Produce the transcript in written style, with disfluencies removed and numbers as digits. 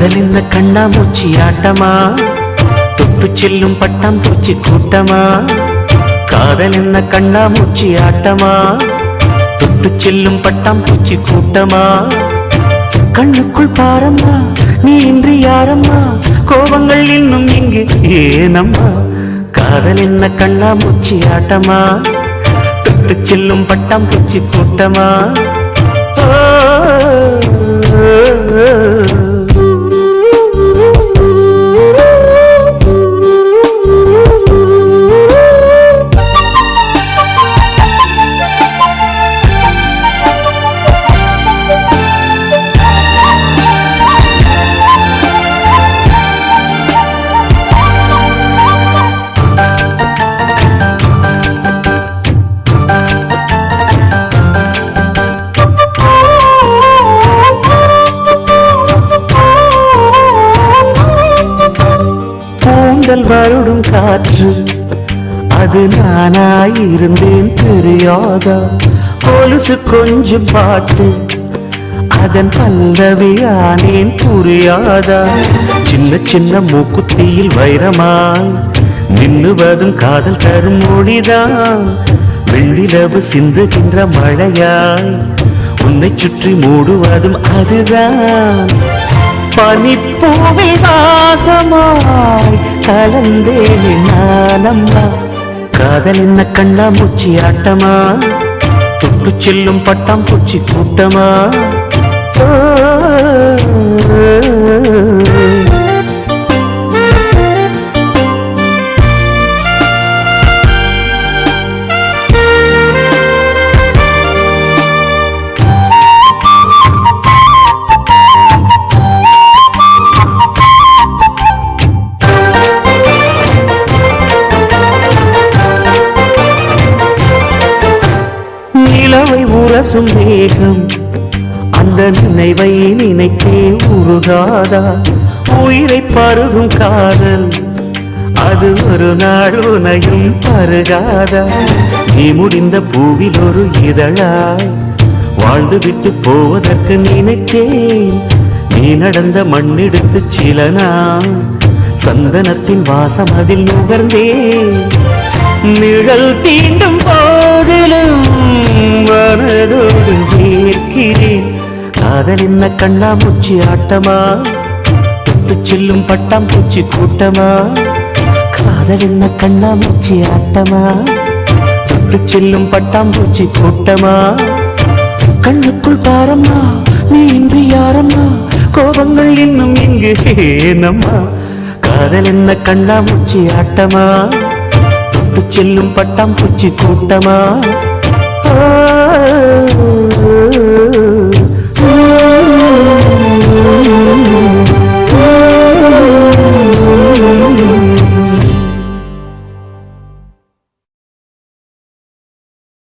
காதல் என்ன கண்ணாமூச்சி ஆட்டமா, தொட்டு செல்லும் பட்டாம்பூச்சி கூட்டமா. காதல் என்ன கண்ணாமூச்சி ஆட்டமா, தொட்டு செல்லும் பட்டாம்பூச்சி கூட்டமா. கண்ணுக்குள் பாரம்மா நீ இன்றி யாரம்மா, கோபங்கள் இன்னும் இங்கு ஏனம்மா. காதல் என்ன கண்ணாமூச்சி ஆட்டமா, தொட்டு செல்லும் பட்டாம்பூச்சி கூட்டமா. வருடும் காற்று அது நானாயிருந்தேன் தெரியாதா. கொலுசு கொஞ்சம் பாட்டு அதன் பல்லவியானேன் புரியாதா. சின்ன சின்ன மூக்குத்தியில் வைரமாய் நின்னுவதும் காதல் தரும் மொழிதான். வெள்ளிலவு சிந்துகின்ற மழையாய் உன்னை சுற்றி மூடுவதும் அதுதான். பனிப்பூவில் வாசமாய் கலந்தேனே நானம்மா. காதல் என்ன கண்ணாமூச்சி ஆட்டமா, தொட்டு செல்லும் பட்டாம்பூச்சி கூட்டமா. நிலவை உரசும் மேகம் அந்த நினைவை நினைத்தே உருகாதா. உயிரை பருகும் காதல் அது ஒரு நாள் உனையும் பருகாதா. நீ முடிந்த பூவில் ஒரு இதழாய் வாழ்ந்து விட்டு போவதற்கு நினைத்தேன். நீ நடந்த மண்ணெடுத்து சில நாள் சந்தனத்தின் வாசம் அதில் நுகர்ந்தேன். நிழல் தீண்டும் போதிலும் மனதோடு வேர்க்கிறேன். காதல் என்ன கண்ணாமூச்சி ஆட்டமா, தொட்டு செல்லும் பட்டாம்பூச்சி கூட்டமா. காதல் என்ன கண்ணாமூச்சி ஆட்டமா, தொட்டு செல்லும் பட்டாம்பூச்சி கூட்டமா. கண்ணுக்குள் பாரம்மா நீ இன்றி யாரம்மா, கோபங்கள் இன்னும் இங்கு ஏனம்மா. காதல் என்ன கண்ணாமூச்சி ஆட்டமா, தொட்டு செல்லும் பட்டாம்பூச்சி கூட்டமா.